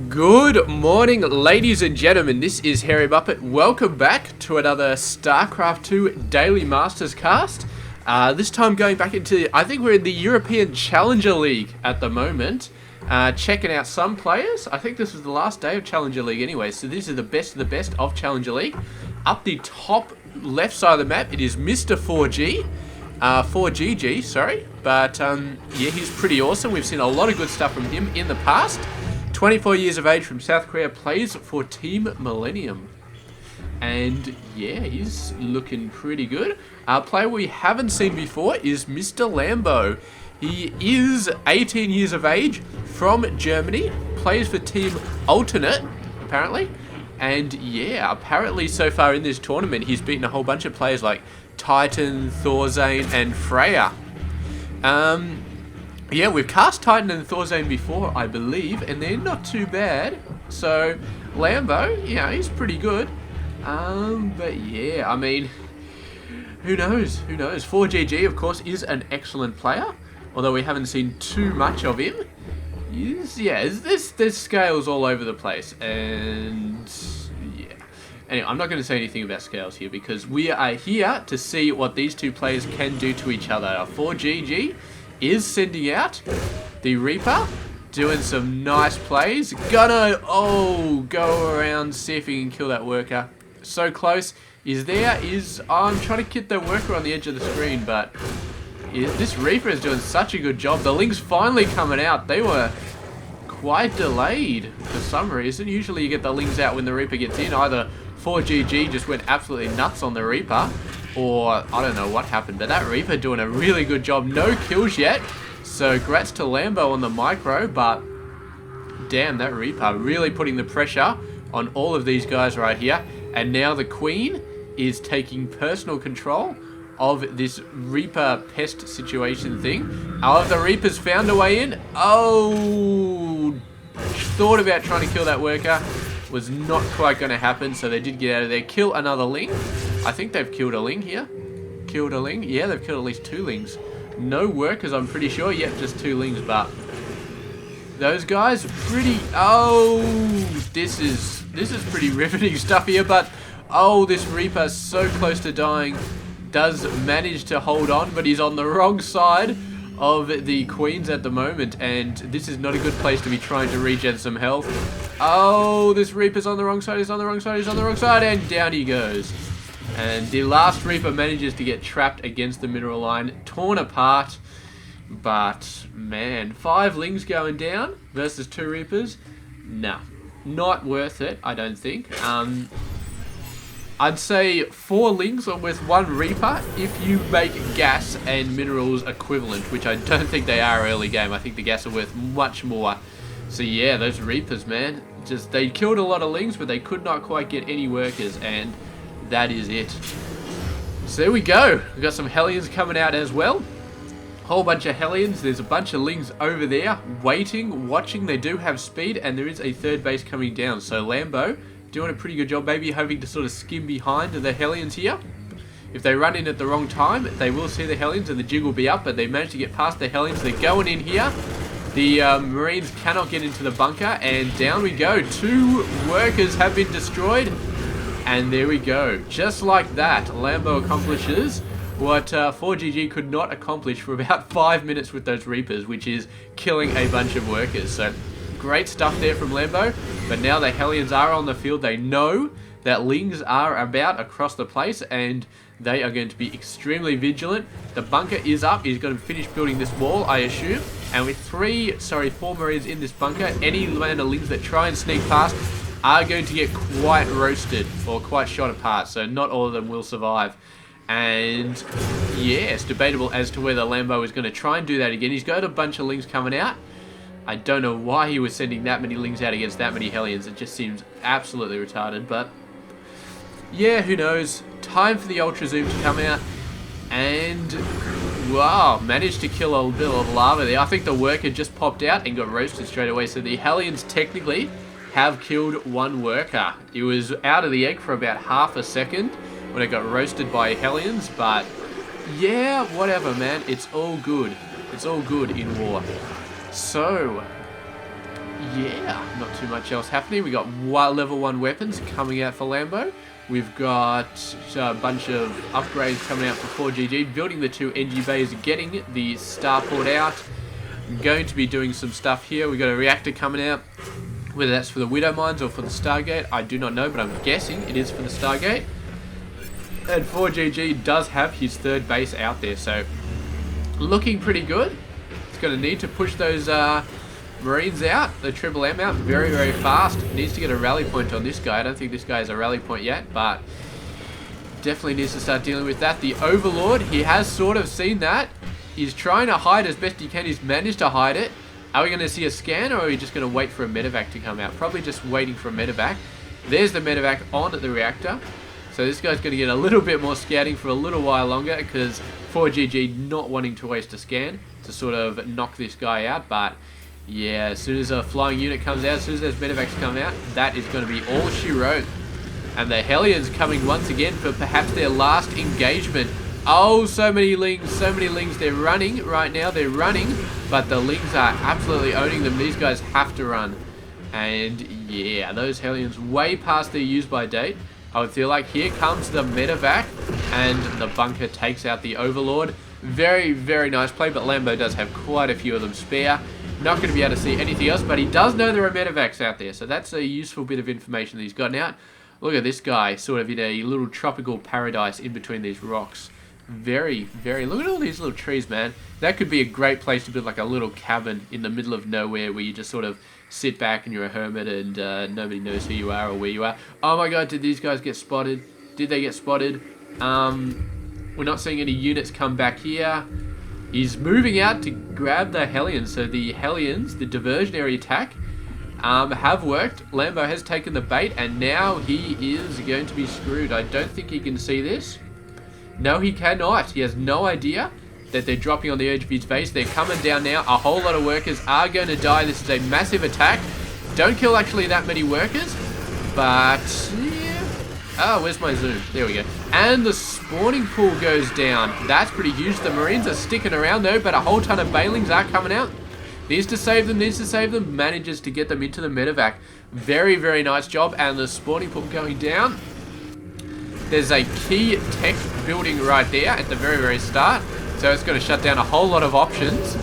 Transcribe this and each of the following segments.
Good morning, ladies and gentlemen. This is Harry Muppet. Welcome back to another Starcraft 2 Daily Masters cast. This time going back into, I think we're in the European Challenger League at the moment. Checking out some players. I think this was the last day of Challenger League anyway, so these are the best of the best of Challenger League. Up the top left side of the map, it is Mr. ForGG. ForGG, sorry. But, yeah, he's pretty awesome. We've seen a lot of good stuff from him in the past. 24 years of age from South Korea, plays for Team Millennium. And yeah, he's looking pretty good. A player we haven't seen before is Mr. Lambo. He is 18 years of age from Germany, plays for Team Alternate, apparently. And yeah, apparently so far in this tournament, he's beaten a whole bunch of players like Titan, Thorzane, and Freya. Yeah, we've cast Titan and Thorzane before, I believe, and they're not too bad. So, Lambo, yeah, he's pretty good. But yeah, I mean, who knows? Who knows? ForGG, of course, is an excellent player, although we haven't seen too much of him. There's scales all over the place, and yeah. Anyway, I'm not going to say anything about scales here because we are here to see what these two players can do to each other. ForGG is sending out the Reaper, doing some nice plays. Gonna, go around, see if he can kill that worker. So close. I'm trying to get the worker on the edge of the screen, but this Reaper is doing such a good job. The Lings finally coming out. They were quite delayed for some reason. Usually you get the Lings out when the Reaper gets in. Either ForGG just went absolutely nuts on the Reaper, or I don't know what happened, but that Reaper doing a really good job. No kills yet, so grats to Lambo on the micro, but damn, that Reaper really putting the pressure on all of these guys right here. And now the Queen is taking personal control of this Reaper pest situation thing. Oh, the Reaper's found a way in. Oh, thought about trying to kill that worker. Was not quite going to happen, so they did get out of there. Kill another Ling. I think they've killed a Ling here. Killed a Ling. Yeah, they've killed at least 2 Lings. No workers, I'm pretty sure. Yep, just 2 Lings, but those guys pretty... Oh, this is pretty riveting stuff here, but this Reaper's so close to dying. Does manage to hold on, but he's on the wrong side of the Queens at the moment, and this is not a good place to be trying to regen some health. Oh, this Reaper's on the wrong side, he's on the wrong side, he's on the wrong side, and down he goes. And the last Reaper manages to get trapped against the mineral line, torn apart. But, man, 5 Lings going down versus 2 Reapers? Nah, not worth it, I don't think. I'd say 4 Lings are worth 1 Reaper if you make gas and minerals equivalent, which I don't think they are early game. I think the gas are worth much more. So yeah, those Reapers, man, they killed a lot of Lings, but they could not quite get any workers, and that is it. So there we go. We've got some Hellions coming out as well. Whole bunch of Hellions. There's a bunch of Lings over there waiting, watching. They do have speed, and there is a 3rd base coming down. So Lambo doing a pretty good job, maybe hoping to sort of skim behind the Hellions here. If they run in at the wrong time, they will see the Hellions and the jig will be up, but they managed to get past the Hellions. They're going in here. The Marines cannot get into the bunker, and down we go. 2 workers have been destroyed, and there we go. Just like that, Lambo accomplishes what ForGG could not accomplish for about 5 minutes with those Reapers, which is killing a bunch of workers. So great stuff there from Lambo, but now the Hellions are on the field. They know that Lings are about across the place, and they are going to be extremely vigilant. The bunker is up. He's going to finish building this wall, I assume. And with 4 Marines in this bunker, any Lander Lings that try and sneak past are going to get quite roasted or quite shot apart. So not all of them will survive. And yeah, it's debatable as to whether Lambo is going to try and do that again. He's got a bunch of Lings coming out. I don't know why he was sending that many Lings out against that many Hellions. It just seems absolutely retarded, but yeah, who knows. Time for the Ultra Zoom to come out, and wow, managed to kill a bit of lava there. I think the worker just popped out and got roasted straight away, so the Hellions technically have killed 1 worker. It was out of the egg for about half a second when it got roasted by Hellions, but yeah, whatever, man. It's all good. It's all good in war. So yeah, not too much else happening. We got level 1 weapons coming out for Lambo. We've got a bunch of upgrades coming out for ForGG, building the 2 NG bays, getting the starport out. I'm going to be doing some stuff here. We've got a reactor coming out, whether that's for the Widow Mines or for the Stargate, I do not know, but I'm guessing it is for the Stargate. And ForGG does have his 3rd base out there, so looking pretty good. It's going to need to push those Marines out, the Triple M out, very, very fast. Needs to get a rally point on this guy. I don't think this guy has a rally point yet, but definitely needs to start dealing with that. The Overlord, he has sort of seen that. He's trying to hide as best he can. He's managed to hide it. Are we going to see a scan, or are we just going to wait for a medevac to come out? Probably just waiting for a medevac. There's the medevac on at the reactor. So this guy's going to get a little bit more scouting for a little while longer, because ForGG not wanting to waste a scan to sort of knock this guy out. But yeah, as soon as a flying unit comes out, as soon as those medevacs come out, that is going to be all she wrote. And the Hellions coming once again for perhaps their last engagement. Oh, so many Lings, they're running right now, they're running, but the Lings are absolutely owning them. These guys have to run. And yeah, those Hellions way past their use by date. I would feel like here comes the medevac, and the bunker takes out the Overlord. Very, very nice play, but Lambo does have quite a few of them spare. Not going to be able to see anything else, but he does know there are medevacs out there, so that's a useful bit of information that he's gotten out. Look at this guy, sort of in a little tropical paradise in between these rocks. Very, very... Look at all these little trees, man. That could be a great place to build like a little cabin in the middle of nowhere where you just sort of sit back and you're a hermit and nobody knows who you are or where you are. Oh my god, did these guys get spotted? Did they get spotted? We're not seeing any units come back here. He's moving out to grab the Hellions. So the Hellions, the diversionary attack, have worked. Lambo has taken the bait, and now he is going to be screwed. I don't think he can see this. No, he cannot. He has no idea that they're dropping on the edge of his base. They're coming down now. A whole lot of workers are going to die. This is a massive attack. Don't kill actually that many workers, but yeah. Oh, where's my zoom? There we go. And the spawning pool goes down. That's pretty huge. The Marines are sticking around though, but a whole ton of Bailings are coming out. Needs to save them, needs to save them. Manages to get them into the medevac. Very, very nice job. And the spawning pool going down. There's a key tech building right there at the very, very start. So it's going to shut down a whole lot of options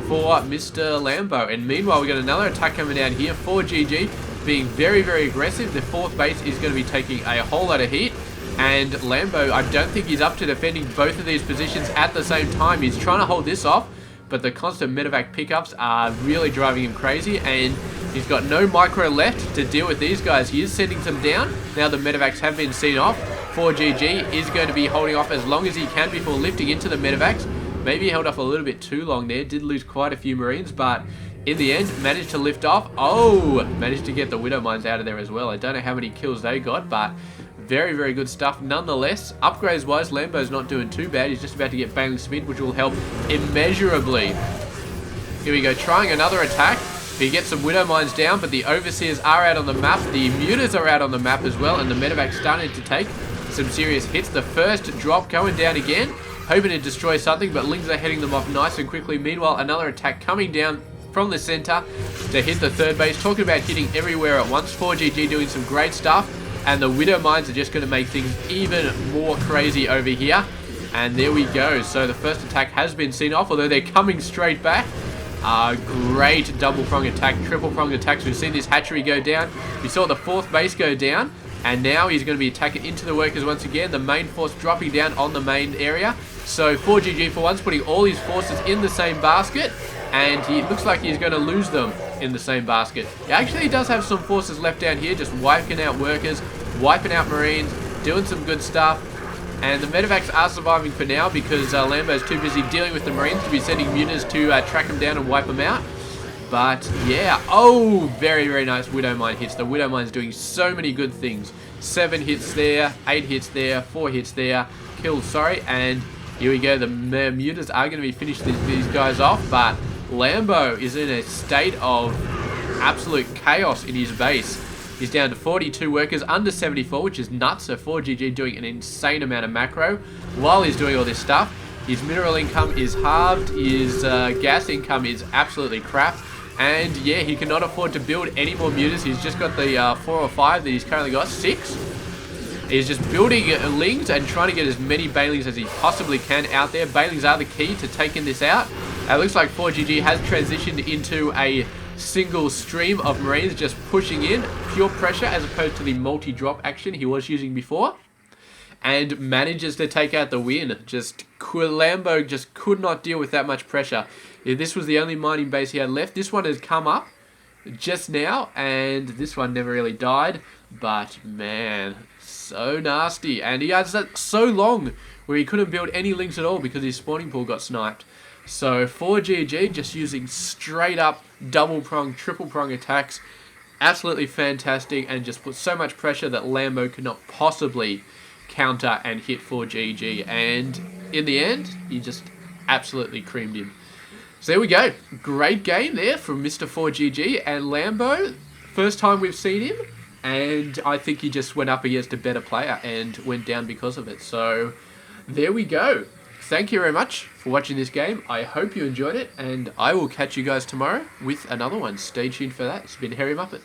for Mr. Lambo. And meanwhile, we've got another attack coming down here. ForGG being very, very aggressive. The 4th base is going to be taking a whole lot of heat. And Lambo, I don't think he's up to defending both of these positions at the same time. He's trying to hold this off, but the constant medevac pickups are really driving him crazy. And he's got no micro left to deal with these guys. He is sending them down. Now the medevacs have been seen off. ForGG is going to be holding off as long as he can before lifting into the medevacs. Maybe he held off a little bit too long there. Did lose quite a few Marines, but in the end, managed to lift off. Oh, managed to get the Widow Mines out of there as well. I don't know how many kills they got, but very, very good stuff. Nonetheless, upgrades-wise, Lambo's not doing too bad. He's just about to get Bailing Speed, which will help immeasurably. Here we go, trying another attack. He gets some Widow Mines down, but the Overseers are out on the map. The Mutas are out on the map as well, and the medevac's starting to take some serious hits. The first drop going down again, hoping to destroy something, but Lings are heading them off nice and quickly. Meanwhile, another attack coming down from the center to hit the 3rd base. Talking about hitting everywhere at once. ForGG doing some great stuff, and the Widow Mines are just going to make things even more crazy over here. And there we go. So the first attack has been seen off, although they're coming straight back. Great double prong attack, triple prong attacks. We've seen this hatchery go down. We saw the 4th base go down. And now he's going to be attacking into the workers once again. The main force dropping down on the main area. So ForGG for once putting all his forces in the same basket. And he looks like he's going to lose them in the same basket. He actually does have some forces left down here, just wiping out workers, wiping out Marines, doing some good stuff. And the medevacs are surviving for now because Lambo's too busy dealing with the Marines to be sending mutas to track them down and wipe them out. But yeah, oh, very, very nice Widow Mine hits. The Widow Mine's doing so many good things. 7 hits there, 8 hits there, 4 hits there, killed, sorry. And here we go, the mutas are going to be finishing these guys off, but Lambo is in a state of absolute chaos in his base. He's down to 42 workers, under 74, which is nuts. So ForGG doing an insane amount of macro while he's doing all this stuff. His mineral income is halved. His gas income is absolutely crap. And yeah, he cannot afford to build any more mutas. He's just got the 4 or 5 that he's currently got. 6. He's just building lings and trying to get as many Banelings as he possibly can out there. Banelings are the key to taking this out. It looks like ForGG has transitioned into a single stream of Marines just pushing in. Pure pressure as opposed to the multi-drop action he was using before. And manages to take out the win. Lambo just could not deal with that much pressure. If this was the only mining base he had left, this one has come up just now, and this one never really died. But man, so nasty. And he has that so long where he couldn't build any links at all because his spawning pool got sniped. So ForGG just using straight up double prong, triple prong attacks. Absolutely fantastic, and just put so much pressure that Lambo could not possibly counter and hit ForGG. And in the end, he just absolutely creamed him. So there we go. Great game there from Mr. ForGG and Lambo. First time we've seen him. And I think he just went up against a better player and went down because of it. So there we go. Thank you very much for watching this game. I hope you enjoyed it. And I will catch you guys tomorrow with another one. Stay tuned for that. It's been Harry Muppet.